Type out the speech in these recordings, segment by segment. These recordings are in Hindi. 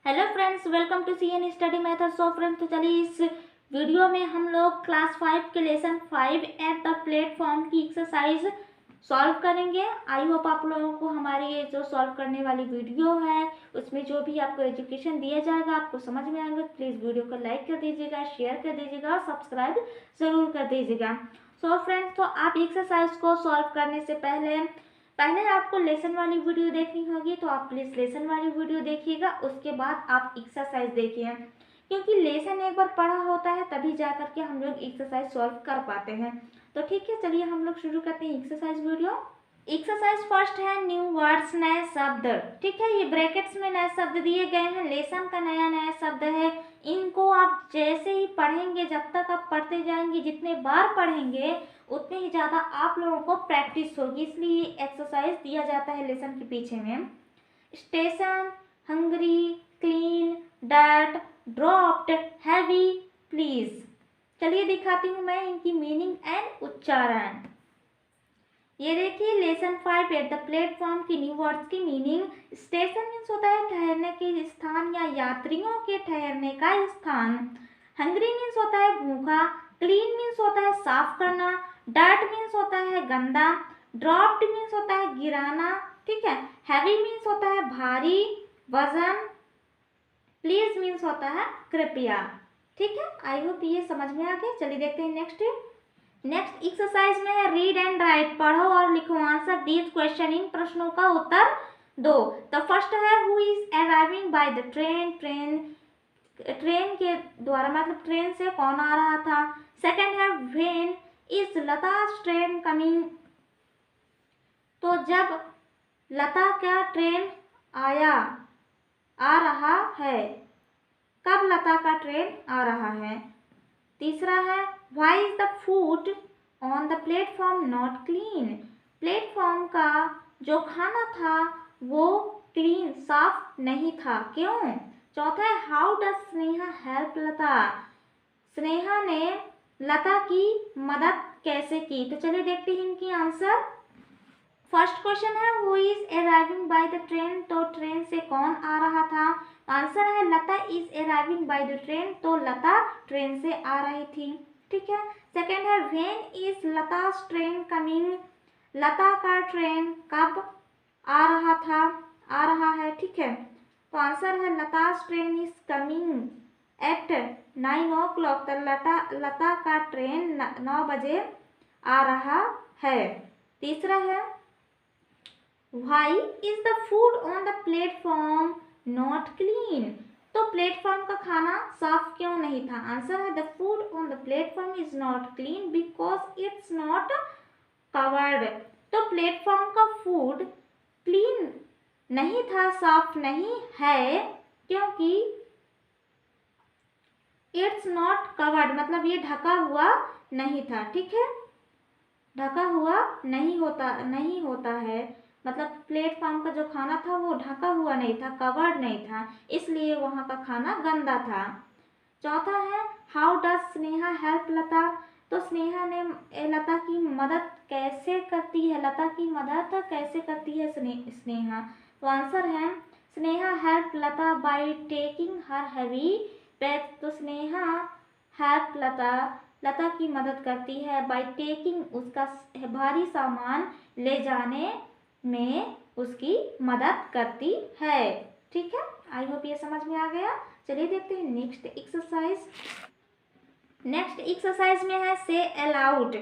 Hello friends, welcome to CN study method. So friends, तो चलिए इस वीडियो में हम लोग क्लास 5 के लेसन 5 एट द प्लेटफॉर्म की एक्सरसाइज सॉल्व करेंगे। आई होप आप लोगों को हमारी ये जो सॉल्व करने वाली वीडियो है उसमें जो भी आपको एजुकेशन दिया जाएगा आपको समझ में आएगा। प्लीज़ वीडियो को लाइक कर दीजिएगा, शेयर कर दीजिएगा और सब्सक्राइब ज़रूर कर दीजिएगा। सो फ्रेंड्स, तो आप एक्सरसाइज को सॉल्व करने से पहले आपको लेसन वाली वीडियो देखनी होगी, तो आप प्लीज़ लेसन वाली वीडियो देखिएगा, उसके बाद आप एक्सरसाइज देखिए, क्योंकि लेसन एक बार पढ़ा होता है तभी जा कर के हम लोग एक्सरसाइज सॉल्व कर पाते हैं। तो ठीक है, चलिए हम लोग शुरू करते हैं एक्सरसाइज वीडियो। एक्सरसाइज फर्स्ट है न्यू वर्ड्स, नए शब्द। ठीक है, ये ब्रैकेट्स में नए शब्द दिए गए हैं, लेसन का नया शब्द है। इनको आप जैसे ही पढ़ेंगे, जब तक आप पढ़ते जाएंगे, जितने बार पढ़ेंगे उतनी ही ज़्यादा आप लोगों को प्रैक्टिस होगी, इसलिए एक्सरसाइज दिया जाता है लेसन के पीछे में। Station, hungry, clean, dirt, dropped, heavy, please. चलिए दिखाती हूँ मैं इनकी मीनिंग एंड उच्चारण। ये देखिए लेसन 5 एट द प्लेटफॉर्म की न्यू वर्ड्स की मीनिंग। स्टेशन मीन्स होता है ठहरने के स्थान या यात्रियों के ठहरने का स्थान। हंग्री मीन्स होता है भूखा। क्लीन मीन्स होता है साफ करना। डर्ट मीन्स होता है गंदा। ड्रॉप्ड मीन्स होता है गिराना। ठीक है, हैवी मीन्स होता है भारी, वजन। प्लीज मीन्स होता है कृपया। ठीक है, आई होप ये समझ में आ गया। चलिए देखते हैं नेक्स्ट एक्सरसाइज में है रीड एंड राइट। पढ़ो और लिखो आंसर दीज क्वेश्चन, इन प्रश्नों का उत्तर दो। तो फर्स्ट है who is arriving by the train. Train के द्वारा मतलब ट्रेन से कौन आ रहा था। सेकंड है व्हेन इज लता's ट्रेन कमिंग। तो जब लता का ट्रेन आ रहा है, कब लता का ट्रेन आ रहा है। तीसरा है why is the food on the platform not clean. Platform का जो खाना था वो क्लीन साफ नहीं था, क्यों। चौथा है हाउ डज स्नेहा हेल्प लता। स्नेहा ने लता की मदद कैसे की। तो चलिए देखते हैं इनकी आंसर। फर्स्ट क्वेश्चन है who is arriving by the train. तो ट्रेन से कौन आ रहा था। आंसर है Lata is arriving by the train. तो लता ट्रेन से आ रही थी। ठीक है, सेकेंड है व्हेन इज लता's ट्रेन कमिंग। लता का ट्रेन कब आ रहा है। ठीक है, तो आंसर है लता's train is coming at 9 o'clock। तो लता का ट्रेन 9 बजे आ रहा है। तीसरा है Why is the food on the platform not clean? तो प्लेटफॉर्म का खाना साफ क्यों नहीं था। आंसर है the food on the platform is not clean because it's not covered। तो प्लेटफॉर्म का फूड क्लीन नहीं था, साफ नहीं है, क्योंकि इट्स नॉट कवर्ड मतलब ये ढका हुआ नहीं था। ठीक है, ढका हुआ नहीं होता है, मतलब प्लेटफॉर्म का जो खाना था वो ढका हुआ नहीं था, कवर्ड नहीं था, इसलिए वहाँ का खाना गंदा था। चौथा है हाउ डज स्नेहा हेल्प लता। तो स्नेहा ने लता की मदद कैसे करती है। लता की मदद कैसे करती है स्नेहा। तो आंसर है Sneha help Lata by taking her heavy bag. तो स्नेहा हेल्प लता की मदद करती है बाय टेकिंग उसका भारी सामान ले जाने में उसकी मदद करती है। ठीक है, आई होप ये समझ में आ गया। चलिए देखते हैं नेक्स्ट एक्सरसाइज में है से अलाउड।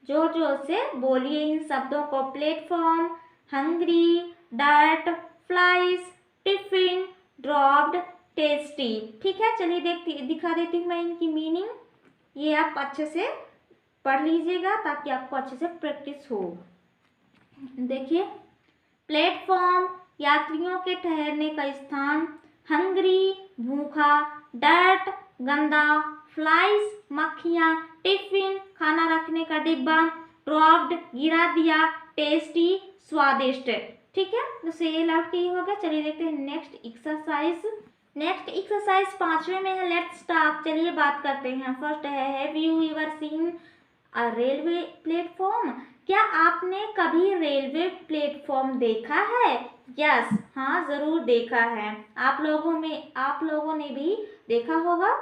जोर जोर से बोलिए इन शब्दों को। Platform, hungry, dirt, flies, tiffin, dropped, tasty. ठीक है, चलिए दिखा देती हूँ मैं इनकी मीनिंग। ये आप अच्छे से पढ़ लीजिएगा ताकि आपको अच्छे से प्रैक्टिस हो। देखिए, प्लेटफॉर्म यात्रियों के ठहरने का स्थान। हंग्री भूखा। डर्ट गंदा। फ्लाइज मक्खियाँ। टिफिन खाना रखने का डिब्बा। ड्रॉप्ड गिरा दिया। टेस्टी स्वादिष्ट। ठीक है, तो से लाउड के हो गया। चलिए देखते हैं नेक्स्ट एक्सरसाइज 5वें में है लेट्स टॉक। चलिए बात करते हैं। फर्स्ट है have you ever seen a railway platform. क्या आपने कभी रेलवे प्लेटफॉर्म देखा है? यस, हाँ ज़रूर देखा है। आप लोगों ने भी देखा होगा।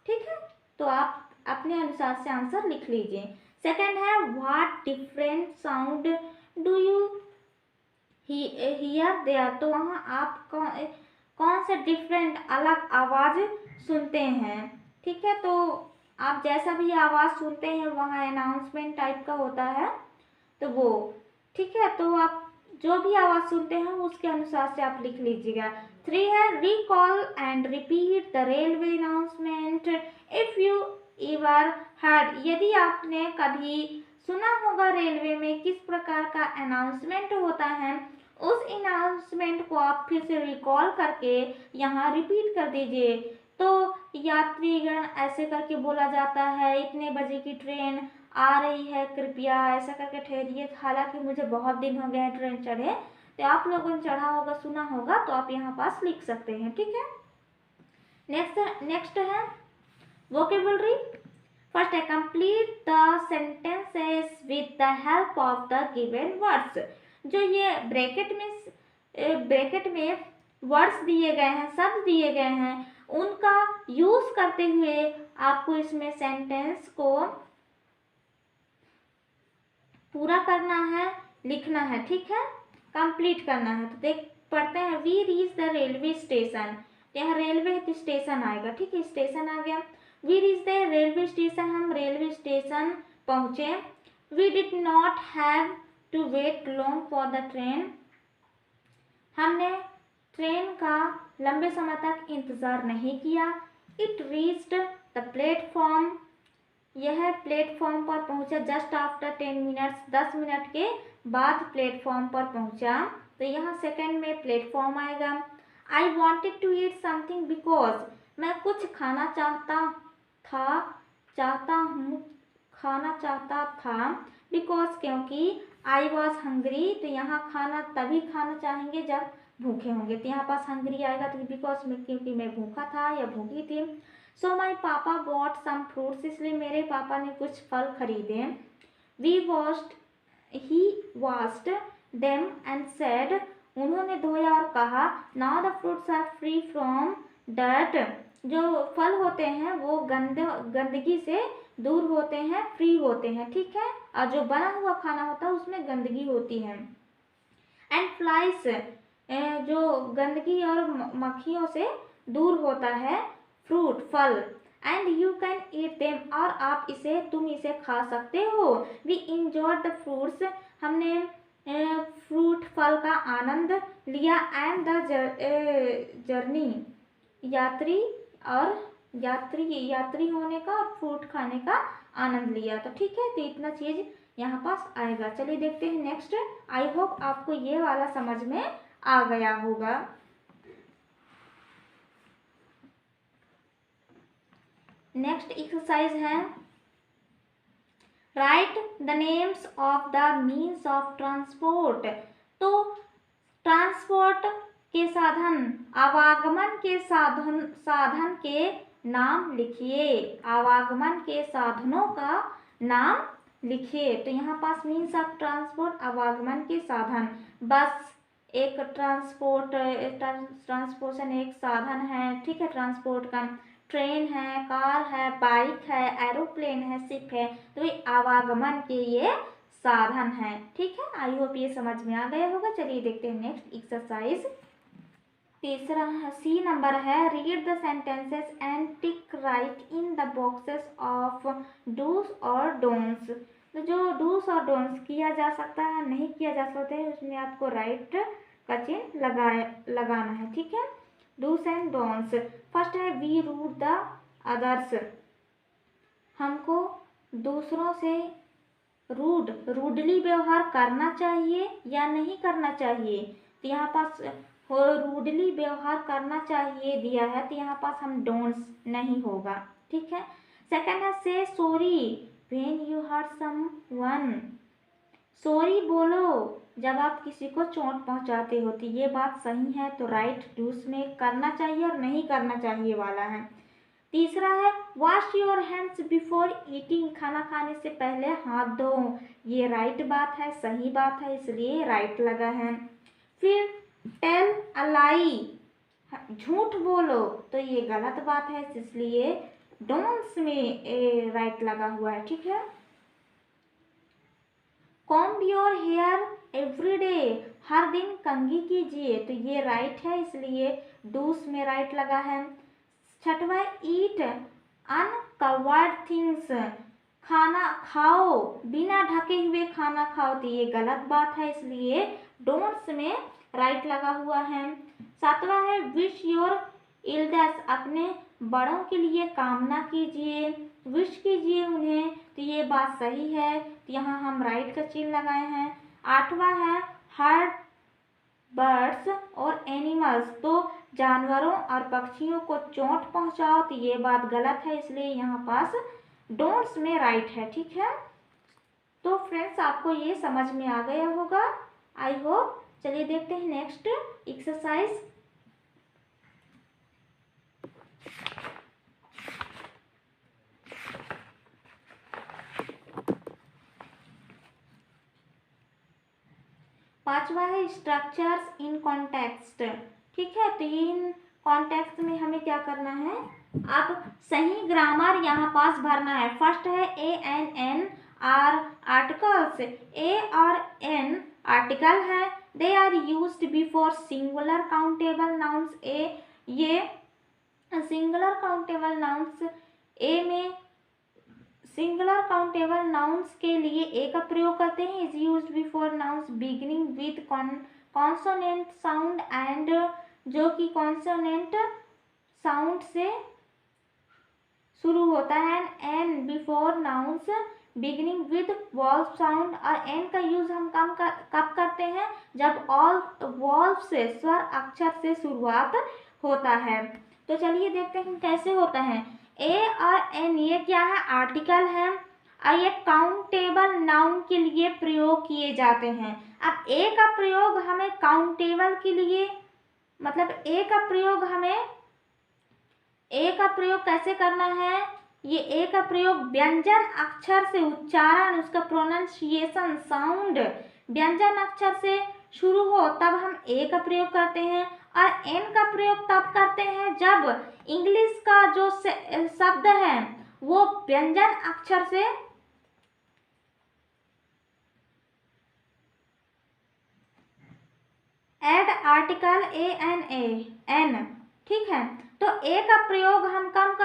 ठीक है, तो आप अपने अनुसार से आंसर लिख लीजिए। सेकंड है, what different sound do you hear there. तो वहाँ आप कौन से डिफरेंट अलग आवाज़ सुनते हैं। ठीक है, तो आप जैसा भी आवाज़ सुनते हैं वहाँ अनाउंसमेंट टाइप का होता है, तो वो ठीक है, तो आप जो भी आवाज़ सुनते हैं उसके अनुसार से आप लिख लीजिएगा। 3 है, recall and repeat the railway announcement if you ever heard. यदि आपने कभी सुना होगा रेलवे में किस प्रकार का अनाउंसमेंट होता है, उस अनाउंसमेंट को आप फिर से रिकॉल करके यहाँ रिपीट कर दीजिए। तो यात्रीगण ऐसे करके बोला जाता है, इतने बजे की ट्रेन आ रही है, कृपया ऐसा करके ठहरिए। हालांकि मुझे बहुत दिन हो गए हैं ट्रेन चढ़े, तो आप लोगों ने चढ़ा होगा, सुना होगा, तो आप यहाँ पास लिख सकते हैं। ठीक है, नेक्स्ट है वोकेबलरी। फर्स्ट है, complete the sentences with the help of the given words. जो ये ब्रैकेट में वर्ड्स दिए गए हैं, शब्द दिए गए हैं, उनका यूज करते हुए आपको इसमें सेंटेंस को पूरा करना है, लिखना है। ठीक है, कंप्लीट करना है। तो देख पढ़ते हैं, we reach the railway station. यहाँ रेलवे स्टेशन आएगा। ठीक है, स्टेशन आ गया। We reach the railway station, हम रेलवे स्टेशन पहुँचे। We did not have to wait long for the train. हमने ट्रेन का लंबे समय तक इंतज़ार नहीं किया। इट रीच्ड द प्लेटफॉर्म, यह प्लेटफॉर्म पर पहुंचा जस्ट आफ्टर 10 मिनट्स, 10 मिनट के बाद प्लेटफॉर्म पर पहुंचा। तो यहाँ सेकंड में प्लेटफॉर्म आएगा। I wanted to eat something because, मैं कुछ खाना चाहता था बिकॉज, क्योंकि आई वॉज हंग्री। तो यहाँ खाना तभी खाना चाहेंगे जब भूखे होंगे, तो यहाँ पास हंग्री आएगा। तो बिकॉज में, क्योंकि मैं भूखा था या भूखी थी। सो माई पापा बॉट सम फ्रूट्स, इसलिए मेरे पापा ने कुछ फल खरीदे। He washed them and said, उन्होंने धोया और कहा, now the fruits are free from dirt. जो फल होते हैं वो गंदगी से दूर होते हैं, फ्री होते हैं। ठीक है, और जो बना हुआ खाना होता है उसमें गंदगी होती है। एंड फ्लाइज, जो गंदगी और मक्खियों से दूर होता है फ्रूट, फल। And you can eat them, और तुम इसे खा सकते हो। वी इंजॉयड द फ्रूट्स, हमने फ्रूट फल का आनंद लिया। एंड द जर्नी, यात्री होने का और फ्रूट खाने का आनंद लिया। तो ठीक है, तो इतना चीज़ यहाँ पास आएगा। चलिए देखते हैं नेक्स्ट। आई होप आपको ये वाला समझ में आ गया होगा। नेक्स्ट एक्सरसाइज है, right the names of the means of transport. तो ट्रांसपोर्ट के साधन, आवागमन के साधन के नाम लिखिए। आवागमन के साधनों का नाम लिखिए। तो यहाँ पास मीन्स ऑफ ट्रांसपोर्ट, आवागमन के साधन। बस एक ट्रांसपोर्टेशन एक साधन है। ठीक है, ट्रांसपोर्ट का। ट्रेन है, कार है, बाइक है, एरोप्लेन है, शिप है। तो ये आवागमन के ये साधन है। ठीक है, आई होप ये समझ में आ गया होगा। चलिए देखते हैं नेक्स्ट एक्सरसाइज। तीसरा सी नंबर है, read the sentences and tick right in the boxes of dos और डोंट्स। तो जो डूस और डोंट्स किया जा सकता है, नहीं किया जा सकता है, उसमें आपको राइट का चिन्ह लगाना है। ठीक है, डूस एंड डोंट्स। फर्स्ट है, वी रूड द अदर्स, हमको दूसरों से रूडली व्यवहार करना चाहिए या नहीं करना चाहिए। तो यहाँ पास रूडली व्यवहार करना चाहिए दिया है, तो यहाँ पास हम डोंट्स नहीं होगा। ठीक है, सेकंड है, say sorry when you hurt someone, sorry बोलो जब आप किसी को चोट पहुंचाते हो। तो ये बात सही है, तो राइट डूस में करना चाहिए और नहीं करना चाहिए वाला है। तीसरा है wash your hands before eating, खाना खाने से पहले हाथ धो। ये राइट बात है, सही बात है, इसलिए राइट लगा है। फिर टेल अ लाई, झूठ बोलो, तो ये गलत बात है, इसलिए डोंट्स में राइट लगा हुआ है। ठीक है। Comb your hair every day, हर दिन कंघी कीजिए, तो ये राइट है, इसलिए डूस में राइट लगा है। छठवा, ईट अनकवर्ड थिंग्स, खाना खाओ बिना ढके हुए खाना खाओ, तो ये गलत बात है, इसलिए डोंट्स में राइट लगा हुआ है। सातवां है विश योर इल्डेस, अपने बड़ों के लिए कामना कीजिए, विश कीजिए उन्हें, तो ये बात सही है, तो यहाँ हम राइट का चिन्ह लगाए हैं। आठवां है हर्ट बर्ड्स और एनिमल्स, तो जानवरों और पक्षियों को चोट पहुंचाओ, तो ये बात गलत है, इसलिए यहाँ पास डोंट्स में राइट है। ठीक है। तो फ्रेंड्स आपको ये समझ में आ गया होगा, आई होप। चलिए देखते हैं नेक्स्ट एक्सरसाइज। पांचवा है स्ट्रक्चर्स इन कॉन्टेक्स्ट। ठीक है। तो इन कॉन्टेक्स्ट में हमें क्या करना है, अब सही ग्रामर यहाँ पास भरना है। फर्स्ट है a an and are articles, A और एन आर्टिकल है, they are used before singular countable nouns, A ये सिंगुलर काउंटेबल नाउन्स, ए में सिंगुलर काउंटेबल नाउन्स के लिए ए का प्रयोग करते हैं, is used before nouns beginning with consonant sound and, जो कि कॉन्सोनेंट साउंड से शुरू होता है, an before nouns beginning with valve sound, और एन का यूज हम कब करते हैं, जब ऑल वॉल्व से स्वर अक्षर से शुरुआत होता है। तो चलिए देखते हैं कैसे होता है। ए और एन ये क्या है, आर्टिकल है, और ये काउंटेबल नाउन के लिए प्रयोग किए जाते हैं। अब ए का प्रयोग हमें काउंटेबल के लिए, मतलब ए का प्रयोग कैसे करना है, ये ए का प्रयोग व्यंजन अक्षर से उच्चारण, उसका प्रोनाउंसिएशन साउंड व्यंजन अक्षर से शुरू हो तब हम ए का प्रयोग करते हैं, और एन का प्रयोग तब करते हैं जब इंग्लिश का जो शब्द है वो व्यंजन अक्षर से add article a an N. ठीक है। तो ए का प्रयोग हम कब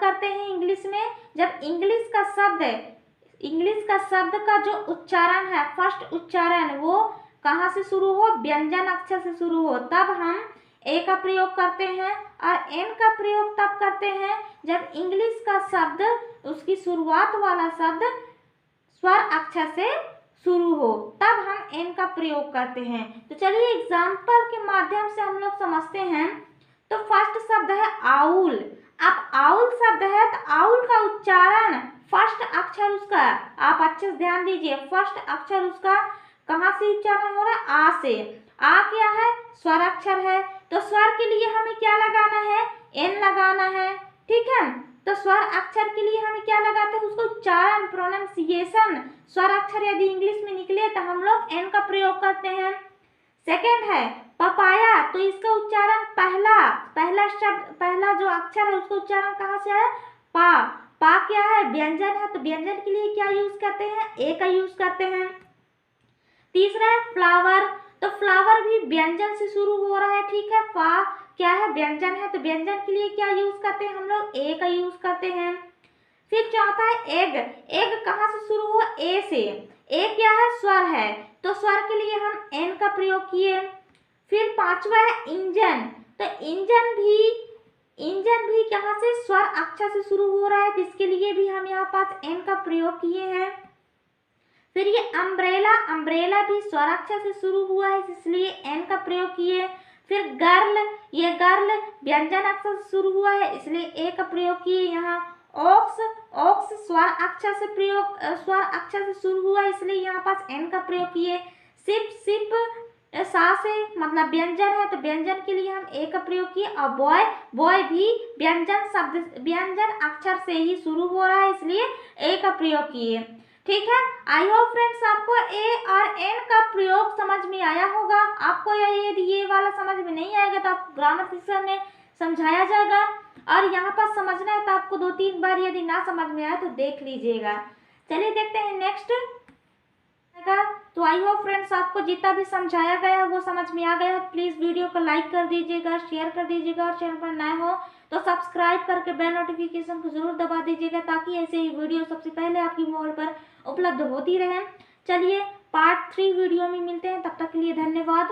करते हैं इंग्लिश में, जब इंग्लिश का शब्द का जो उच्चारण है, फर्स्ट उच्चारण वो कहाँ से शुरू हो, व्यंजन अक्षर से शुरू हो, तब हम ए का प्रयोग करते हैं। और एन का प्रयोग तब करते हैं जब इंग्लिश का शब्द, उसकी शुरुआत वाला शब्द स्वर अक्षर से शुरू हो, तब हम एन का प्रयोग करते हैं। तो चलिए एग्जाम्पल के माध्यम से हम लोग समझते हैं। तो फर्स्ट शब्द है आउल। अब आउल शब्द है, तो आउल का उच्चारण, फर्स्ट अक्षर उसका, आप अच्छे से ध्यान दीजिए, फर्स्ट अक्षर उसका कहाँ से उच्चारण हो रहा है, आ से। आ क्या है, स्वर अक्षर है, तो स्वर के लिए हमें क्या लगाना है, एन लगाना है। ठीक है। तो स्वर अक्षर के लिए हमें क्या लगाते हैं, उसको उच्चारण, प्रोनाउंसिएशन, स्वर अक्षर यदि इंग्लिश में निकले तो हम लोग एन का प्रयोग करते हैं। सेकंड है पपाया, तो इसका उच्चारण पहला शब्द, पहला जो अक्षर है उसका उच्चारण कहाँ से है, पा क्या है, व्यंजन है, तो व्यंजन के लिए क्या यूज करते हैं, ए का यूज करते हैं। तीसरा है फ्लावर, तो फ्लावर भी व्यंजन से शुरू हो रहा है। ठीक है। फा क्या है, व्यंजन है, तो व्यंजन के लिए क्या यूज करते हैं हम लोग, ए का यूज करते हैं। फिर चौथा है एग। एग कहाँ से शुरू हुआ, ए से। ए क्या है, स्वर है, तो स्वर के लिए हम एन का प्रयोग किए। फिर पांचवा है इंजन, तो इंजन भी कहाँ से, स्वर अक्षर से शुरू हो रहा है, जिसके लिए भी हम यहाँ पास एन का प्रयोग किए हैं। फिर ये अम्ब्रेला, अम्ब्रेला भी स्वर अक्षर से शुरू हुआ है, इसलिए एन का प्रयोग किए। फिर गर्ल, ये गर्ल व्यंजन अक्षर से शुरू हुआ है, इसलिए ए का प्रयोग किए यहाँ। ओक्स स्वर अक्षर से शुरू हुआ है, इसलिए यहाँ पास एन का प्रयोग किए। शिप सा से मतलब व्यंजन है, तो व्यंजन के लिए हम ए का प्रयोग किए। और बॉय, बॉय भी व्यंजन शब्द, व्यंजन अक्षर से ही शुरू हो रहा है, इसलिए ए का प्रयोग किए। ठीक है, आई होप फ्रेंड्स आपको ए और एन का प्रयोग समझ में आया होगा। आपको यदि ये वाला समझ में नहीं आएगा तो आप ग्रामर सेक्शन में समझाया जाएगा, और यहाँ पर समझना है तो आपको 2-3 बार, यदि ना समझ में आए तो देख लीजिएगा। चलिए देखते हैं नेक्स्ट। तो आई होप फ्रेंड्स आपको जितना भी समझाया गया वो समझ में आ गया। प्लीज़ वीडियो को लाइक कर दीजिएगा, शेयर कर दीजिएगा, और चैनल पर नए हो तो सब्सक्राइब करके बेल नोटिफिकेशन को जरूर दबा दीजिएगा, ताकि ऐसे ही वीडियो सबसे पहले आपकी मोबाइल पर उपलब्ध होती रहे। चलिए पार्ट 3 वीडियो में मिलते हैं, तब तक के लिए धन्यवाद।